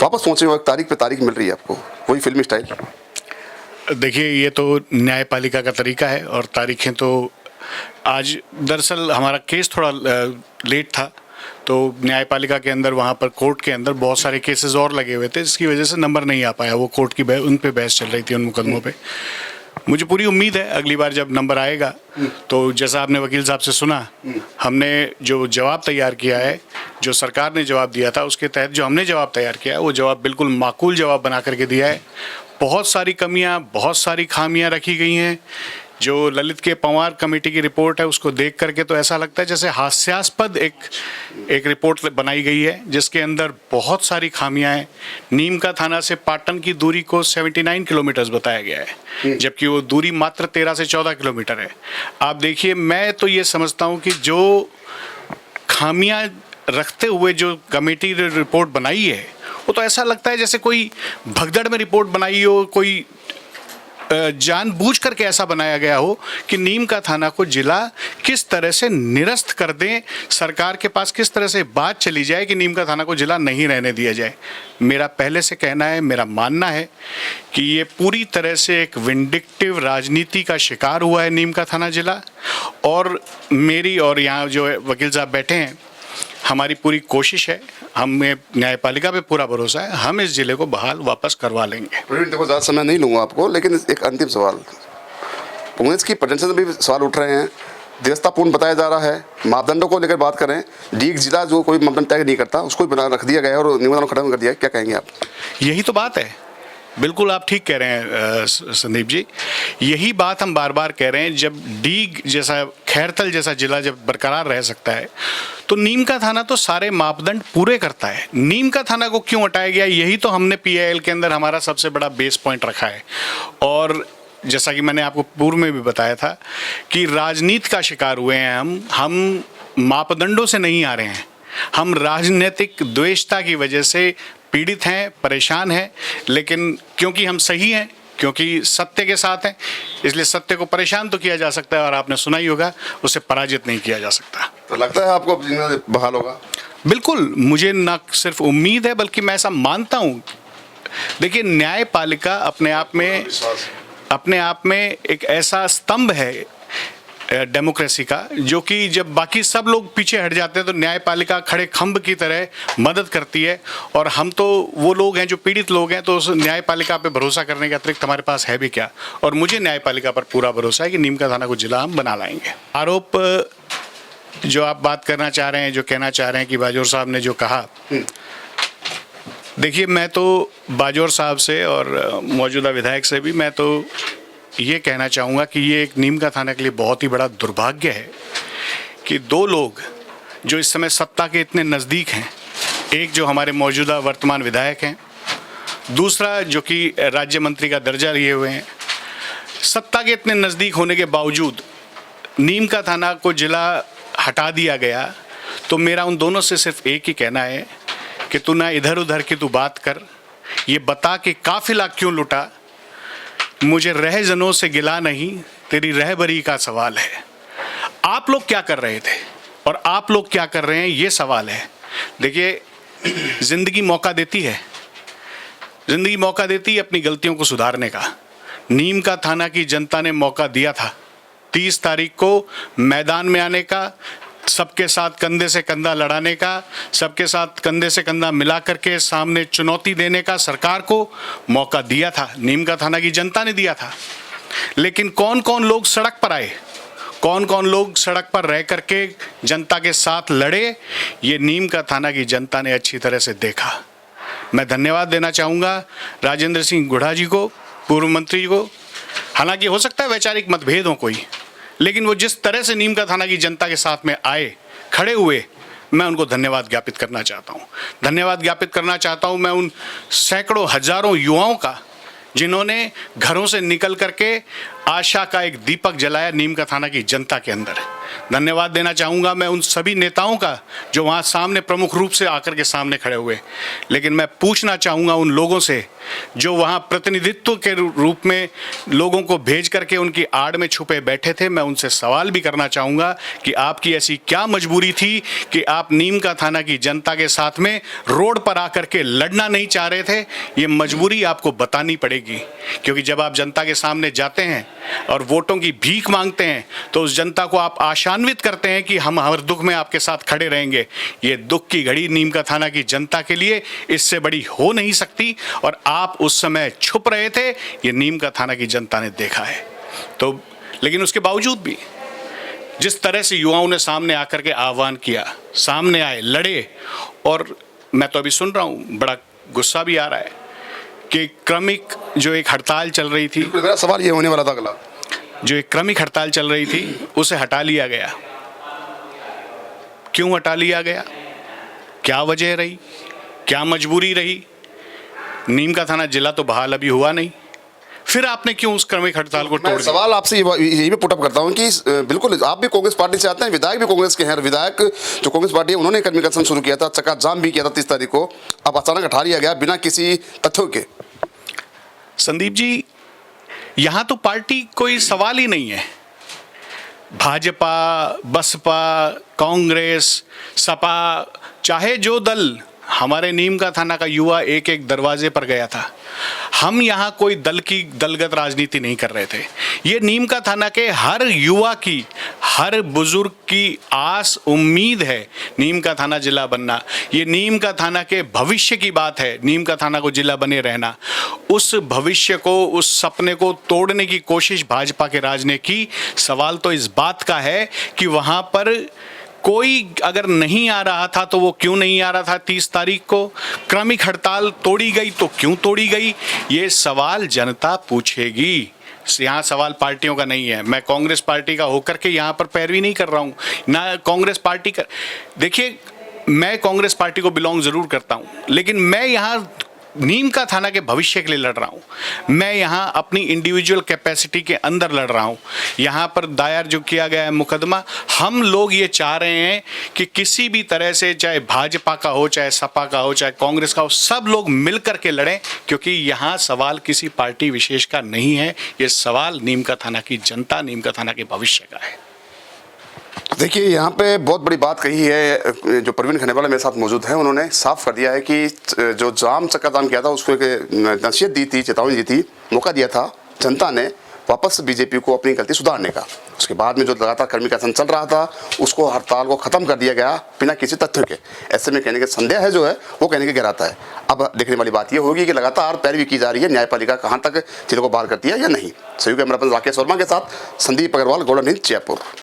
वापस सोच रहे हो, तारीख पे तारीख मिल रही है आपको, वही फिल्मी स्टाइल। देखिए, ये तो न्यायपालिका का तरीका है और तारीखें तो आज दरअसल हमारा केस थोड़ा लेट था, तो न्यायपालिका के अंदर वहाँ पर कोर्ट के अंदर बहुत सारे केसेस और लगे हुए थे, जिसकी वजह से नंबर नहीं आ पाया। वो कोर्ट की उन पे बहस चल रही थी, उन मुकदमों पे। मुझे पूरी उम्मीद है अगली बार जब नंबर आएगा तो जैसा आपने वकील साहब से सुना, हमने जो जवाब तैयार किया है, जो सरकार ने जवाब दिया था उसके तहत जो हमने जवाब तैयार किया है, वो जवाब बिल्कुल माकूल जवाब बना करके दिया है। बहुत सारी कमियां, बहुत सारी खामियां रखी गई हैं। जो ललित के पंवार कमेटी की रिपोर्ट है, उसको देख करके तो ऐसा लगता है जैसे हास्यास्पद एक रिपोर्ट बनाई गई है, जिसके अंदर बहुत सारी खामियां हैं। नीम का थाना से पाटन की दूरी को 79 किलोमीटर बताया गया है, जबकि वो दूरी मात्र 13 से 14 किलोमीटर है। आप देखिए, मैं तो ये समझता हूँ कि जो खामियां रखते हुए जो कमेटी ने रिपोर्ट बनाई है, वो तो ऐसा लगता है जैसे कोई भगदड़ में रिपोर्ट बनाई हो, कोई जानबूझ करके ऐसा बनाया गया हो कि नीम का थाना को जिला किस तरह से निरस्त कर दें, सरकार के पास किस तरह से बात चली जाए कि नीम का थाना को जिला नहीं रहने दिया जाए। मेरा पहले से कहना है, मेरा मानना है कि ये पूरी तरह से एक विंडिक्टिव राजनीति का शिकार हुआ है नीम का थाना जिला। और मेरी और यहाँ जो वकील साहब बैठे हैं, हमारी पूरी कोशिश है, हमें न्यायपालिका पे पूरा भरोसा है, हम इस जिले को बहाल वापस करवा लेंगे। देखो, ज़्यादा समय नहीं लूँगा आपको, लेकिन एक अंतिम सवाल, पुलिस की पोटेंशियल में भी सवाल उठ रहे हैं, व्यवस्थापूर्ण बताया जा रहा है। मापदंडों को लेकर बात करें, डीग जिला जो कोई मापदंड तय नहीं करता उसको बना रख दिया गया है और निबंधन खत्म कर दिया है, क्या कहेंगे आप? यही तो बात है, बिल्कुल आप ठीक कह रहे हैं संदीप जी। यही बात हम बार बार कह रहे हैं। जब डीग जैसा, खैरतल जैसा जिला जब बरकरार रह सकता है, तो नीम का थाना तो सारे मापदंड पूरे करता है। नीम का थाना को क्यों हटाया गया, यही तो हमने पीआईएल के अंदर हमारा सबसे बड़ा बेस पॉइंट रखा है। और जैसा कि मैंने आपको पूर्व में भी बताया था कि राजनीति का शिकार हुए हैं हम मापदंडों से नहीं आ रहे हैं, हम राजनीतिक द्वेषता की वजह से पीड़ित हैं, परेशान हैं। लेकिन क्योंकि हम सही हैं, क्योंकि सत्य के साथ हैं, इसलिए सत्य को परेशान तो किया जा सकता है, और आपने सुना ही होगा, उसे पराजित नहीं किया जा सकता। तो लगता है आपको बहाल होगा? बिल्कुल, मुझे न सिर्फ उम्मीद है बल्कि मैं ऐसा मानता हूँ। देखिए, न्यायपालिका अपने आप में एक ऐसा स्तंभ है डेमोक्रेसी का, जो कि जब बाकी सब लोग पीछे हट जाते हैं तो न्यायपालिका खड़े खंभ की तरह मदद करती है। और हम तो वो लोग हैं जो पीड़ित लोग हैं, तो उस न्यायपालिका पे भरोसा करने के अतिरिक्त हमारे पास है भी क्या। और मुझे न्यायपालिका पर पूरा भरोसा है कि नीम का थाना को जिला हम बना लाएंगे। आरोप जो आप बात करना चाह रहे हैं, जो कहना चाह रहे हैं कि बाजोर साहब ने जो कहा, देखिए, मैं तो बाजोर साहब से और मौजूदा विधायक से भी मैं तो ये कहना चाहूँगा कि ये एक नीम का थाना के लिए बहुत ही बड़ा दुर्भाग्य है कि दो लोग जो इस समय सत्ता के इतने नज़दीक हैं, एक जो हमारे मौजूदा वर्तमान विधायक हैं, दूसरा जो कि राज्य मंत्री का दर्जा लिए हुए हैं, सत्ता के इतने नज़दीक होने के बावजूद नीम का थाना को जिला हटा दिया गया। तो मेरा उन दोनों से सिर्फ एक ही कहना है कि तू ना इधर उधर की तू बात कर, ये बता कि काफिला क्यों लुटा, मुझे रहजनों से गिला नहीं, तेरी रहबरी का सवाल है। आप लोग क्या कर रहे थे और आप लोग क्या कर रहे हैं, ये सवाल है। देखिए, जिंदगी मौका देती है, जिंदगी मौका देती है अपनी गलतियों को सुधारने का। नीम का थाना की जनता ने मौका दिया था 30 तारीख को मैदान में आने का, सबके साथ कंधे से कंधा लड़ाने का, सबके साथ कंधे से कंधा मिला करके सामने चुनौती देने का सरकार को मौका दिया था, नीम का थाना की जनता ने दिया था। लेकिन कौन कौन लोग सड़क पर आए, कौन कौन लोग सड़क पर रह करके जनता के साथ लड़े, ये नीम का थाना की जनता ने अच्छी तरह से देखा। मैं धन्यवाद देना चाहूँगा राजेंद्र सिंह गुढ़ा जी को, पूर्व मंत्री को। हालांकि हो सकता है वैचारिक मतभेद हो कोई, लेकिन वो जिस तरह से नीम का थाना की जनता के साथ में आए, खड़े हुए, मैं उनको धन्यवाद ज्ञापित करना चाहता हूँ। धन्यवाद ज्ञापित करना चाहता हूँ मैं उन सैकड़ों हजारों युवाओं का, जिन्होंने घरों से निकल करके आशा का एक दीपक जलाया नीम का थाना की जनता के अंदर। धन्यवाद देना चाहूँगा मैं उन सभी नेताओं का जो वहाँ सामने प्रमुख रूप से आकर के सामने खड़े हुए। लेकिन मैं पूछना चाहूँगा उन लोगों से जो वहाँ प्रतिनिधित्व के रूप में लोगों को भेज करके उनकी आड़ में छुपे बैठे थे, मैं उनसे सवाल भी करना चाहूँगा कि आपकी ऐसी क्या मजबूरी थी कि आप नीम का थाना की जनता के साथ में रोड पर आकर के लड़ना नहीं चाह रहे थे। ये मजबूरी आपको बतानी पड़ेगी, क्योंकि जब आप जनता के सामने जाते हैं और वोटों की भीख मांगते हैं तो उस जनता को आप आशान्वित करते हैं कि हम हर दुख में आपके साथ खड़े रहेंगे। ये दुख की घड़ी नीम का थाना की जनता के लिए इससे बड़ी हो नहीं सकती, और आप उस समय छुप रहे थे, ये नीम का थाना की जनता ने देखा है। तो लेकिन उसके बावजूद भी जिस तरह से युवाओं ने सामने आकर के आह्वान किया, सामने आए, लड़े, और मैं तो अभी सुन रहा हूँ, बड़ा गुस्सा भी आ रहा है कि क्रमिक जो एक हड़ताल चल रही थी, मेरा सवाल ये होने वाला था अगला, जो एक क्रमिक हड़ताल चल रही थी उसे हटा लिया गया। क्यों हटा लिया गया? क्या वजह रही? क्या मजबूरी रही? नीम का थाना जिला तो बहाल अभी हुआ नहीं, फिर आपने क्यों उस क्रमिक हड़ताल को तोड़ दिया? सवाल आपसे यही भी पुटअप करता हूं कि बिल्कुल आप भी कांग्रेस पार्टी से आते हैं, विधायक भी कांग्रेस के हैं, विधायक जो कांग्रेस पार्टी है उन्होंने कर्मकांड शुरू किया था, चक्का जाम भी किया था 30 तारीख को, अब अचानक हटा लिया गया बिना किसी तथ्यों के। संदीप जी, यहां तो पार्टी कोई सवाल ही नहीं है। भाजपा, बसपा, कांग्रेस, सपा, चाहे जो दल, हमारे नीम का थाना का युवा एक एक दरवाजे पर गया था। हम यहाँ कोई दल की दलगत राजनीति नहीं कर रहे थे। ये नीम का थाना के हर युवा की, हर बुजुर्ग की आस उम्मीद है नीम का थाना जिला बनना। ये नीम का थाना के भविष्य की बात है, नीम का थाना को जिला बने रहना। उस भविष्य को, उस सपने को तोड़ने की कोशिश भाजपा के राज ने की। सवाल तो इस बात का है कि वहाँ पर कोई अगर नहीं आ रहा था तो वो क्यों नहीं आ रहा था 30 तारीख को? क्रमिक हड़ताल तोड़ी गई तो क्यों तोड़ी गई? ये सवाल जनता पूछेगी। यहाँ सवाल पार्टियों का नहीं है। मैं कांग्रेस पार्टी का होकर के यहाँ पर पैरवी नहीं कर रहा हूँ, ना कांग्रेस पार्टी का। देखिए, मैं कांग्रेस पार्टी को बिलोंग ज़रूर करता हूँ, लेकिन मैं यहाँ नीम का थाना के भविष्य के लिए लड़ रहा हूँ। मैं यहाँ अपनी इंडिविजुअल कैपेसिटी के अंदर लड़ रहा हूँ। यहाँ पर दायर जो किया गया है मुकदमा, हम लोग ये चाह रहे हैं कि किसी भी तरह से, चाहे भाजपा का हो, चाहे सपा का हो, चाहे कांग्रेस का हो, सब लोग मिल कर के लड़ें, क्योंकि यहाँ सवाल किसी पार्टी विशेष का नहीं है। ये सवाल नीम का थाना की जनता, नीम का थाना के भविष्य का है। देखिए, यहाँ पे बहुत बड़ी बात कही है, जो प्रवीण खनेवाला मेरे साथ मौजूद हैं, उन्होंने साफ कर दिया है कि जो चक्का जाम किया था उसको एक नसीहत दी थी, चेतावनी दी थी, मौका दिया था जनता ने वापस बीजेपी को अपनी गलती सुधारने का। उसके बाद में जो लगातार कर्मकांड चल रहा था उसको, हड़ताल को ख़त्म कर दिया गया बिना किसी तथ्य के। ऐसे में कहने के संदेह है जो है वो कहने के गिराता है। अब देखने वाली बात ये होगी कि लगातार पैरवी की जा रही है, न्यायपालिका कहाँ तक चीज़ों को बहाल करती है या नहीं। सहयोगी कैमरा पर्सन राकेश वर्मा के साथ संदीप अग्रवाल, गोल्डन हिंद, जयपुर।